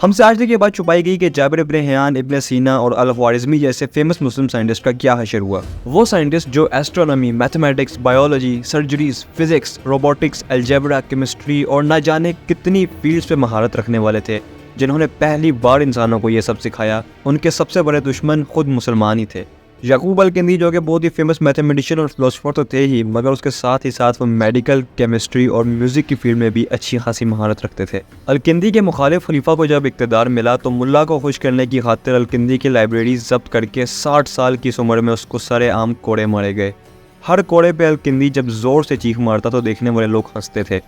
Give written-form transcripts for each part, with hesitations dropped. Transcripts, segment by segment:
ہم سے آج تک یہ بات چھپائی گئی کہ جابر ابن حیان، ابن سینا اور الخوارزمی جیسے فیمس مسلم سائنٹسٹ کا کیا حشر ہوا۔ وہ سائنٹسٹ جو astronomy, mathematics, biology, surgeries, physics, robotics, algebra, chemistry اور نہ جانے کتنی فیلڈز پہ مہارت رکھنے والے تھے، جنہوں نے پہلی بار انسانوں کو یہ سب سکھایا۔ ان کے سب سے بڑے دشمن خود مسلمان ہی تھے۔ یعقوب الکندی جو کہ بہت ہی فیمس میتھمیٹیشین اور فلاسفر تو تھے ہی، مگر اس کے ساتھ ہی وہ میڈیکل، کیمسٹری اور میوزک کی فیلڈ میں بھی اچھی خاصی مہارت رکھتے تھے۔ الکندی کے مخالف خلیفہ کو جب اقتدار ملا تو ملا کو خوش کرنے کی خاطر الکندی کی لائبریری ضبط کر کے 60 سال کی عمر میں اس کو سرے عام کوڑے مارے گئے۔ ہر کوڑے پہ الکندی جب زور سے چیخ مارتا تو دیکھنے والے لوگ ہنستے تھے۔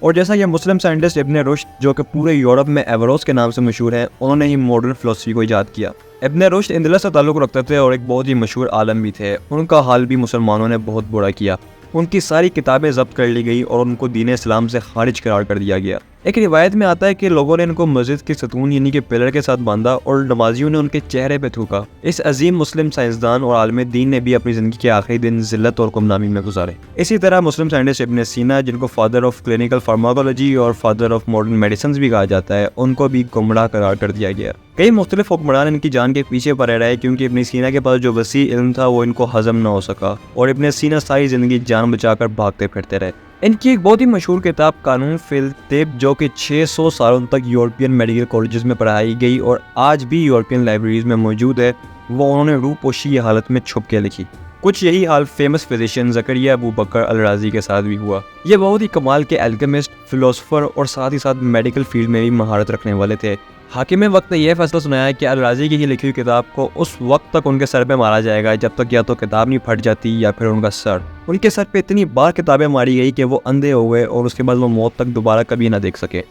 اور جیسا یہ مسلم سائنٹسٹ ابن رشد جو کہ پورے یورپ میں ایوروس کے نام سے مشہور ہیں، انہوں نے ہی ماڈرن فلسفی کو ایجاد کیا۔ ابن رشد اندلس سے تعلق رکھتے تھے اور ایک بہت ہی مشہور عالم بھی تھے۔ ان کا حال بھی مسلمانوں نے بہت برا کیا۔ ان کی ساری کتابیں ضبط کر لی گئی اور ان کو دین اسلام سے خارج قرار کر دیا گیا۔ ایک روایت میں آتا ہے کہ لوگوں نے ان کو مسجد کے ستون یعنی کہ پلر کے ساتھ باندھا اور نمازیوں نے ان کے چہرے پہ تھوکا۔ اس عظیم مسلم سائنسدان اور عالم دین نے بھی اپنی زندگی کے آخری دن ذلت اور گمنامی میں گزارے۔ اسی طرح مسلم سائنٹسٹ ابن سینا، جن کو فادر آف کلینکل فارماکولوجی اور فادر آف ماڈرن میڈیسنز بھی کہا جاتا ہے، ان کو بھی گمراہ قرار کر دیا گیا۔ کئی مختلف حکمران ان کی جان کے پیچھے پڑے رہے کیونکہ ابن سینا کے پاس جو وسیع علم تھا وہ ان کو ہضم نہ ہو سکا، اور ابن سینا ساری زندگی جان بچا کر بھاگتے پھرتے رہے۔ ان کی ایک بہت ہی مشہور کتاب قانون فی الطب جو کہ 600 سالوں تک یورپین میڈیکل کالجز میں پڑھائی گئی اور آج بھی یورپین لائبریریز میں موجود ہے، وہ انہوں نے روح پوشی کی حالت میں چھپ کے لکھی۔ کچھ یہی حال فیمس فزیشین زکریا ابو بکر الرازی کے ساتھ بھی ہوا۔ یہ بہت ہی کمال کے الکیمسٹ، فلاسفر اور ساتھ ہی ساتھ میڈیکل فیلڈ میں بھی مہارت رکھنے والے تھے۔ حاکم وقت نے یہ فیصلہ سنایا کہ الرازی کی ہی لکھی ہوئی کتاب کو اس وقت تک ان کے سر پہ مارا جائے گا جب تک یا تو کتاب نہیں پھٹ جاتی یا پھر ان کا سر۔ ان کے سر پہ اتنی بار کتابیں ماری گئی کہ وہ اندھے ہو گئے اور اس کے بعد وہ موت تک دوبارہ کبھی نہ دیکھ سکے۔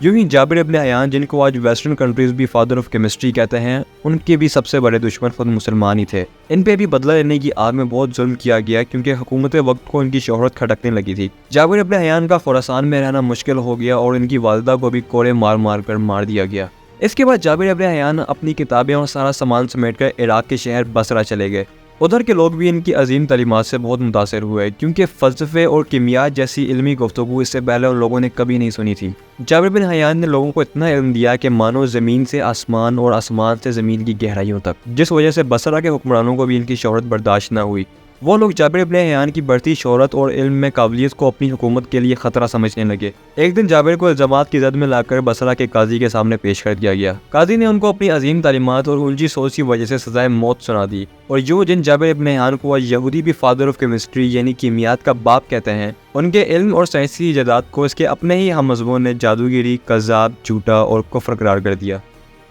یوں ہی جابر ابن حیان، جن کو آج ویسٹرن کنٹریز بھی فادر آف کیمسٹری کہتے ہیں، ان کے بھی سب سے بڑے دشمن خود مسلمان ہی تھے۔ ان پہ بھی بدلہ لینے کی آگ میں بہت ظلم کیا گیا کیونکہ حکومت وقت کو ان کی شہرت کھٹکنے لگی تھی۔ جابر ابن حیان کا خراسان میں رہنا مشکل ہو گیا اور ان کی والدہ کو بھی کوڑے مار مار کر مار دیا گیا۔ اس کے بعد جابر ابن حیان اپنی کتابیں اور سارا سامان سمیٹ کر عراق کے شہر بصرہ چلے گئے۔ ادھر کے لوگ بھی ان کی عظیم تعلیمات سے بہت متاثر ہوئے کیونکہ فلسفے اور کیمیا جیسی علمی گفتگو اس سے پہلے ان لوگوں نے کبھی نہیں سنی تھی۔ جابر بن حیان نے لوگوں کو اتنا علم دیا کہ مانو زمین سے آسمان اور آسمان سے زمین کی گہرائیوں تک، جس وجہ سے بصرہ کے حکمرانوں کو بھی ان کی شہرت برداشت نہ ہوئی۔ وہ لوگ جابر ابن حیان کی بڑھتی شہرت اور علم میں قابلیت کو اپنی حکومت کے لیے خطرہ سمجھنے لگے۔ ایک دن جابر کو الزامات کی زد میں لا کر بصرہ کے قاضی کے سامنے پیش کر دیا گیا۔ قاضی نے ان کو اپنی عظیم تعلیمات اور الجھی سوچ کی وجہ سے سزائے موت سنا دی، اور جن جابر ابن حیان کو یہودی بھی فادر آف کیمسٹری یعنی کیمیات کا باپ کہتے ہیں، ان کے علم اور سائنسی ایجادات کو اس کے اپنے ہی ہم مذہبوں نے جادوگری، کذاب، جھوٹا اور کفر قرار کر دیا۔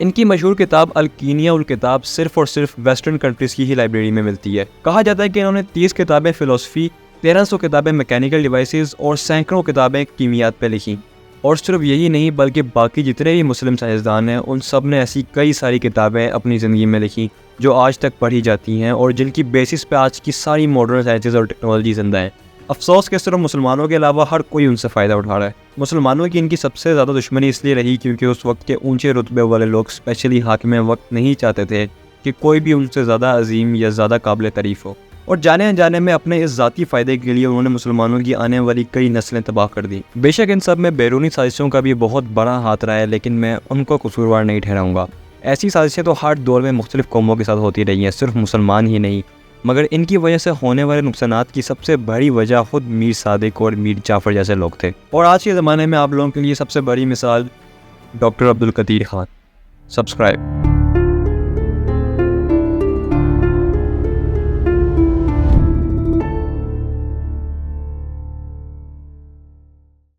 ان کی مشہور کتاب الکینیا الکتاب صرف اور صرف ویسٹرن کنٹریز کی ہی لائبریری میں ملتی ہے۔ کہا جاتا ہے کہ انہوں نے 30 کتابیں فلسفی، 1300 کتابیں میکینیکل ڈیوائسز اور سینکڑوں کتابیں کیمیات پہ لکھیں۔ اور صرف یہی نہیں بلکہ باقی جتنے بھی مسلم سائنسدان ہیں ان سب نے ایسی کئی ساری کتابیں اپنی زندگی میں لکھی جو آج تک پڑھی جاتی ہیں اور جن کی بیسس پہ آج کی ساری ماڈرن سائنسز اور ٹیکنالوجی زندہ ہیں۔ افسوس کہ صرف مسلمانوں کے علاوہ ہر کوئی ان سے فائدہ اٹھا رہا ہے۔ مسلمانوں کی ان کی سب سے زیادہ دشمنی اس لیے رہی کیونکہ اس وقت کے اونچے رتبے والے لوگ اسپیشلی حاکم وقت نہیں چاہتے تھے کہ کوئی بھی ان سے زیادہ عظیم یا زیادہ قابل تعریف ہو، اور جانے انجانے میں اپنے اس ذاتی فائدے کے لیے انہوں نے مسلمانوں کی آنے والی کئی نسلیں تباہ کر دی۔ بے شک ان سب میں بیرونی سازشوں کا بھی بہت بڑا ہاتھ رہا ہے، لیکن میں ان کو قصوروار نہیں ٹھہراؤں گا۔ ایسی سازشیں تو ہر دور میں مختلف قوموں کے ساتھ ہوتی رہی ہیں، صرف مسلمان ہی نہیں، مگر ان کی وجہ سے ہونے والے نقصانات کی سب سے بڑی وجہ خود میر صادق اور میر جعفر جیسے لوگ تھے۔ اور آج کے زمانے میں آپ لوگوں کے لیے سب سے بڑی مثال ڈاکٹر عبدالقدیر خان۔ سبسکرائب۔